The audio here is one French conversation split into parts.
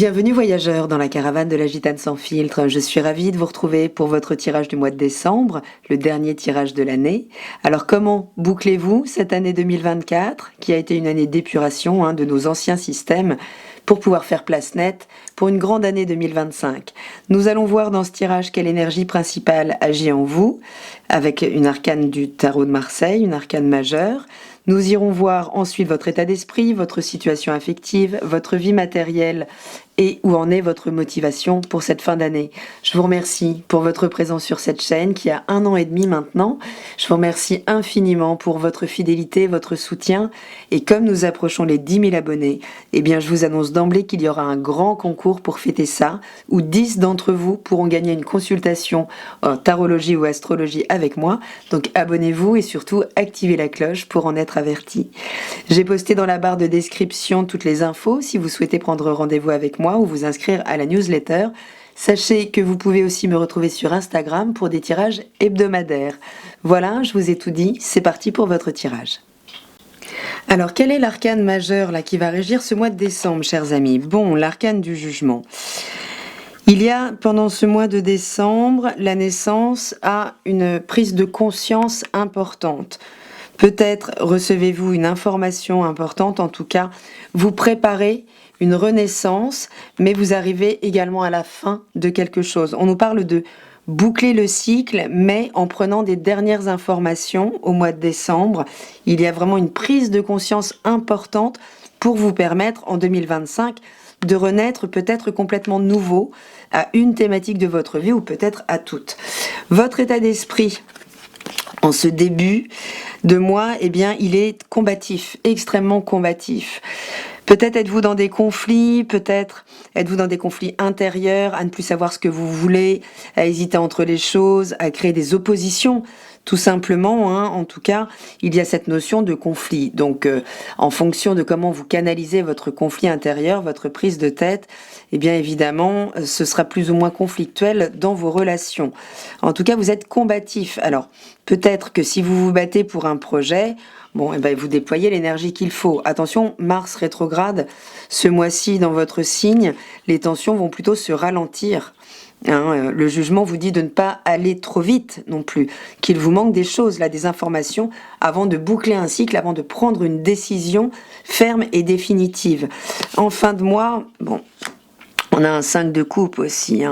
Bienvenue voyageurs dans la caravane de la Gitane sans filtre. Je suis ravie de vous retrouver pour votre tirage du mois de décembre, le dernier tirage de l'année. Alors comment bouclez-vous cette année 2024 qui a été une année d'épuration de nos anciens systèmes pour pouvoir faire place nette pour une grande année 2025. Nous allons voir dans ce tirage quelle énergie principale agit en vous avec une arcane du tarot de Marseille, une arcane majeure. Nous irons voir ensuite votre état d'esprit, votre situation affective, votre vie matérielle et où en est votre motivation pour cette fin d'année. Je vous remercie pour votre présence sur cette chaîne qui a 1 an et demi maintenant. Je vous remercie infiniment pour votre fidélité, votre soutien. Et comme nous approchons les 10 000 abonnés, eh bien je vous annonce d'emblée qu'il y aura un grand concours pour fêter ça, où 10 d'entre vous pourront gagner une consultation en tarologie ou astrologie avec moi. Donc abonnez-vous et surtout activez la cloche pour en être averti. J'ai posté dans la barre de description toutes les infos si vous souhaitez prendre rendez-vous avec moi ou vous inscrire à la newsletter. Sachez que vous pouvez aussi me retrouver sur Instagram pour des tirages hebdomadaires. Voilà, je vous ai tout dit, c'est parti pour votre tirage. Alors, quel est l'arcane majeur là qui va régir ce mois de décembre, chers amis? Bon, l'arcane du jugement. Il y a, pendant ce mois de décembre, la naissance à une prise de conscience importante. Peut-être recevez-vous une information importante, en tout cas, vous préparez une renaissance, mais vous arrivez également à la fin de quelque chose. On nous parle de boucler le cycle, mais en prenant des dernières informations au mois de décembre. Il y a vraiment une prise de conscience importante pour vous permettre, en 2025, de renaître peut-être complètement nouveau à une thématique de votre vie ou peut-être à toutes. Votre état d'esprit en ce début de mois, eh bien, il est combatif, extrêmement combatif. Peut-être êtes-vous dans des conflits, peut-être êtes-vous dans des conflits intérieurs, à ne plus savoir ce que vous voulez, à hésiter entre les choses, à créer des oppositions, tout simplement. En tout cas, il y a cette notion de conflit. Donc, en fonction de comment vous canalisez votre conflit intérieur, votre prise de tête, eh bien évidemment, ce sera plus ou moins conflictuel dans vos relations. En tout cas, vous êtes combatif. Alors, peut-être que si vous vous battez pour un projet, bon, vous déployez l'énergie qu'il faut. Attention, Mars rétrograde, ce mois-ci dans votre signe, les tensions vont plutôt se ralentir. Le jugement vous dit de ne pas aller trop vite non plus, qu'il vous manque des choses, là, des informations, avant de boucler un cycle, avant de prendre une décision ferme et définitive. En fin de mois, bon, on a un 5 de coupe aussi.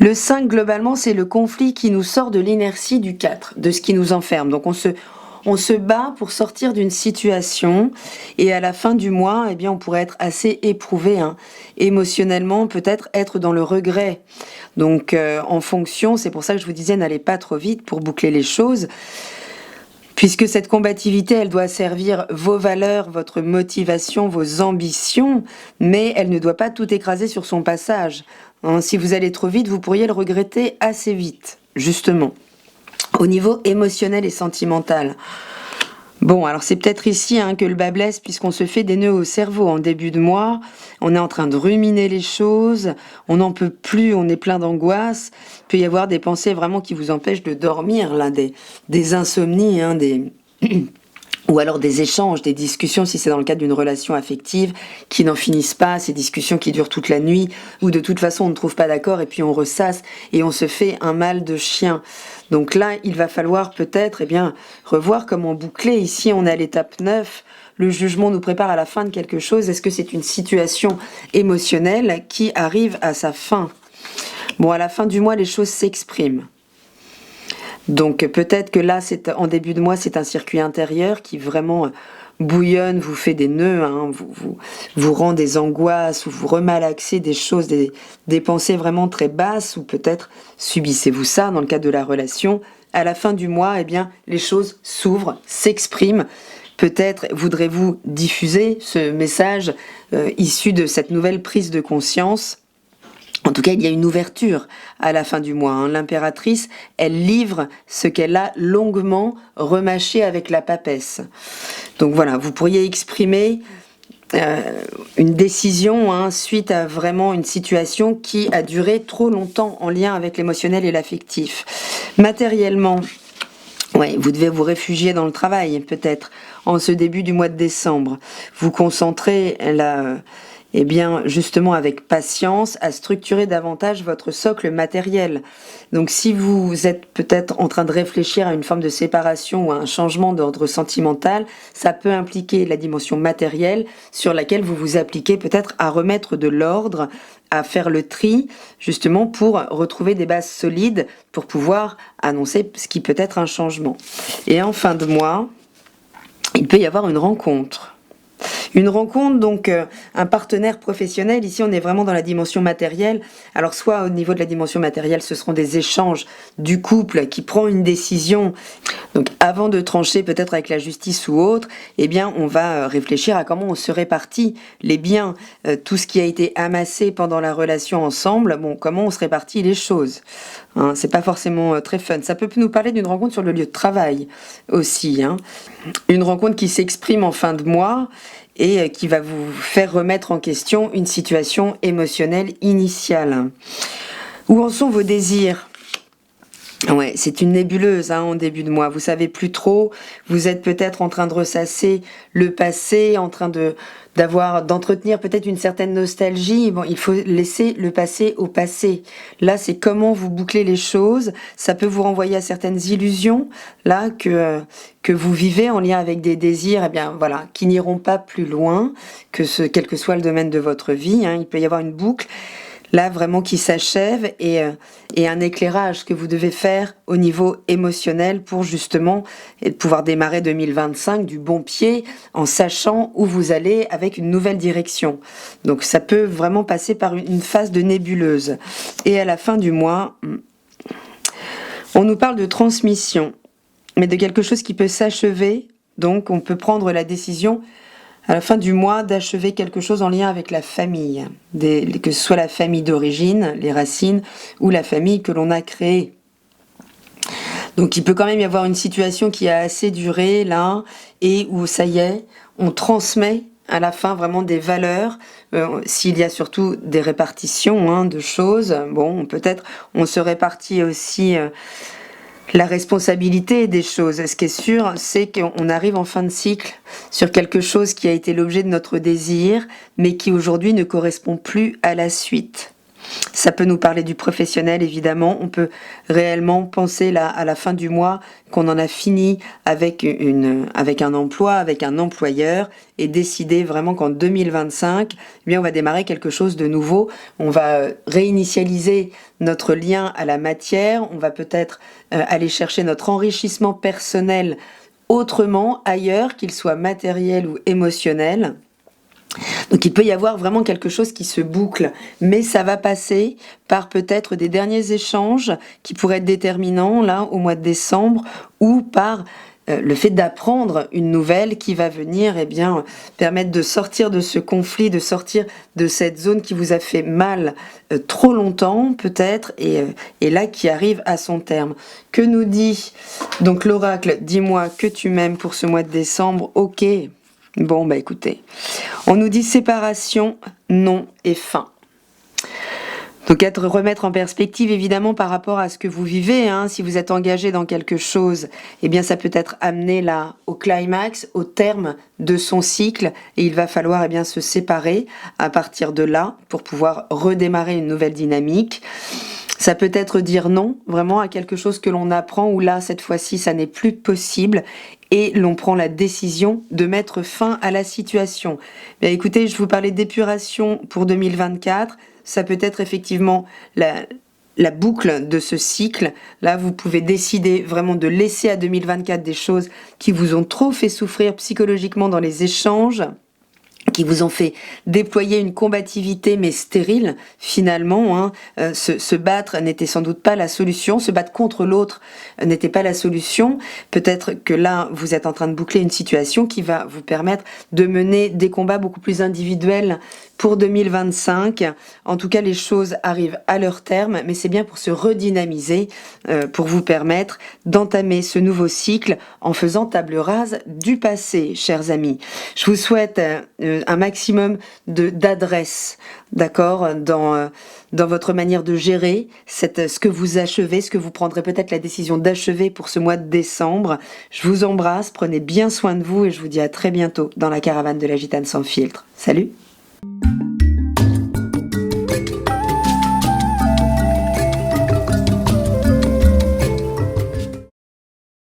Le 5, globalement, c'est le conflit qui nous sort de l'inertie du 4, de ce qui nous enferme. Donc on se bat pour sortir d'une situation et à la fin du mois, eh bien, on pourrait être assez éprouvé, émotionnellement, peut-être être dans le regret. Donc, en fonction, c'est pour ça que je vous disais, n'allez pas trop vite pour boucler les choses, puisque cette combativité, elle doit servir vos valeurs, votre motivation, vos ambitions, mais elle ne doit pas tout écraser sur son passage. Si vous allez trop vite, vous pourriez le regretter assez vite, justement. Au niveau émotionnel et sentimental. Bon, alors c'est peut-être ici que le bas blesse puisqu'on se fait des nœuds au cerveau en début de mois. On est en train de ruminer les choses, on n'en peut plus, on est plein d'angoisse. Il peut y avoir des pensées vraiment qui vous empêchent de dormir, là, des insomnies, ou alors des échanges, des discussions, si c'est dans le cadre d'une relation affective, qui n'en finissent pas, ces discussions qui durent toute la nuit, où de toute façon on ne trouve pas d'accord et puis on ressasse et on se fait un mal de chien. Donc là, il va falloir peut-être revoir comment boucler. Ici, on est à l'étape 9. Le jugement nous prépare à la fin de quelque chose. Est-ce que c'est une situation émotionnelle qui arrive à sa fin? Bon, à la fin du mois, les choses s'expriment. Donc peut-être que là, en début de mois, c'est un circuit intérieur qui vraiment bouillonne, vous fait des nœuds, vous rend des angoisses, ou vous remalaxez des choses, des pensées vraiment très basses, ou peut-être subissez-vous ça dans le cadre de la relation. À la fin du mois, les choses s'ouvrent, s'expriment. Peut-être voudrez-vous diffuser ce message issu de cette nouvelle prise de conscience. En tout cas, il y a une ouverture à la fin du mois. L'impératrice, elle livre ce qu'elle a longuement remâché avec la papesse. Donc voilà, vous pourriez exprimer une décision suite à vraiment une situation qui a duré trop longtemps en lien avec l'émotionnel et l'affectif. Matériellement, vous devez vous réfugier dans le travail, peut-être, en ce début du mois de décembre. Vous concentrez eh bien, justement avec patience, à structurer davantage votre socle matériel. Donc si vous êtes peut-être en train de réfléchir à une forme de séparation ou à un changement d'ordre sentimental, ça peut impliquer la dimension matérielle sur laquelle vous vous appliquez peut-être à remettre de l'ordre, à faire le tri, justement pour retrouver des bases solides pour pouvoir annoncer ce qui peut être un changement. Et en fin de mois, il peut y avoir une rencontre. Une rencontre, donc un partenaire professionnel, ici on est vraiment dans la dimension matérielle. Alors soit au niveau de la dimension matérielle, ce seront des échanges du couple qui prend une décision. Donc avant de trancher peut-être avec la justice ou autre, eh bien on va réfléchir à comment on se répartit les biens, tout ce qui a été amassé pendant la relation ensemble, bon, comment on se répartit les choses. Hein, c'est pas forcément très fun. Ça peut nous parler d'une rencontre sur le lieu de travail aussi. Hein. Une rencontre qui s'exprime en fin de mois et qui va vous faire remettre en question une situation émotionnelle initiale. Où en sont vos désirs ? Ouais, c'est une nébuleuse en début de mois. Vous savez plus trop. Vous êtes peut-être en train de ressasser le passé, en train d'entretenir peut-être une certaine nostalgie. Bon, il faut laisser le passé au passé. Là, c'est comment vous bouclez les choses. Ça peut vous renvoyer à certaines illusions là que vous vivez en lien avec des désirs, eh bien voilà, qui n'iront pas plus loin quel que soit le domaine de votre vie. Il peut y avoir une boucle là vraiment qui s'achève et un éclairage que vous devez faire au niveau émotionnel pour justement pouvoir démarrer 2025 du bon pied en sachant où vous allez avec une nouvelle direction. Donc ça peut vraiment passer par une phase de nébuleuse. Et à la fin du mois, on nous parle de transmission, mais de quelque chose qui peut s'achever. Donc on peut prendre la décision à la fin du mois d'achever quelque chose en lien avec la famille, que ce soit la famille d'origine, les racines, ou la famille que l'on a créée. Donc il peut quand même y avoir une situation qui a assez duré là, et où ça y est, on transmet à la fin vraiment des valeurs, s'il y a surtout des répartitions de choses, bon peut-être on se répartit aussi la responsabilité des choses. Ce qui est sûr, c'est qu'on arrive en fin de cycle sur quelque chose qui a été l'objet de notre désir, mais qui aujourd'hui ne correspond plus à la suite. Ça peut nous parler du professionnel, évidemment. On peut réellement penser là, à la fin du mois qu'on en a fini avec un emploi, avec un employeur, et décider vraiment qu'en 2025, eh bien, on va démarrer quelque chose de nouveau. On va réinitialiser notre lien à la matière. On va peut-être aller chercher notre enrichissement personnel autrement, ailleurs, qu'il soit matériel ou émotionnel. Donc il peut y avoir vraiment quelque chose qui se boucle, mais ça va passer par peut-être des derniers échanges qui pourraient être déterminants là au mois de décembre, ou par le fait d'apprendre une nouvelle qui va venir permettre de sortir de ce conflit, de sortir de cette zone qui vous a fait mal trop longtemps peut-être, et là qui arrive à son terme. Que nous dit donc l'oracle ? Dis-moi que tu m'aimes pour ce mois de décembre. Ok. Bon, écoutez, on nous dit séparation, non et fin. Donc remettre en perspective évidemment par rapport à ce que vous vivez, si vous êtes engagé dans quelque chose, eh bien ça peut être amené là au climax, au terme de son cycle, et il va falloir se séparer à partir de là pour pouvoir redémarrer une nouvelle dynamique. Ça peut être dire non vraiment à quelque chose que l'on apprend, où là cette fois-ci ça n'est plus possible, et l'on prend la décision de mettre fin à la situation. Bien, écoutez, je vous parlais d'épuration pour 2024, ça peut être effectivement la boucle de ce cycle. Là, vous pouvez décider vraiment de laisser à 2024 des choses qui vous ont trop fait souffrir psychologiquement dans les échanges, qui vous ont fait déployer une combativité mais stérile finalement. Se battre n'était sans doute pas la solution, se battre contre l'autre n'était pas la solution. Peut-être que là vous êtes en train de boucler une situation qui va vous permettre de mener des combats beaucoup plus individuels pour 2025. En tout cas, les choses arrivent à leur terme, mais c'est bien pour se redynamiser, pour vous permettre d'entamer ce nouveau cycle en faisant table rase du passé, chers amis. Je vous souhaite un maximum d'adresse, d'accord, dans votre manière de gérer ce que vous achevez, ce que vous prendrez peut-être la décision d'achever pour ce mois de décembre. Je vous embrasse, prenez bien soin de vous et je vous dis à très bientôt dans la caravane de la Gitane sans filtre. Salut!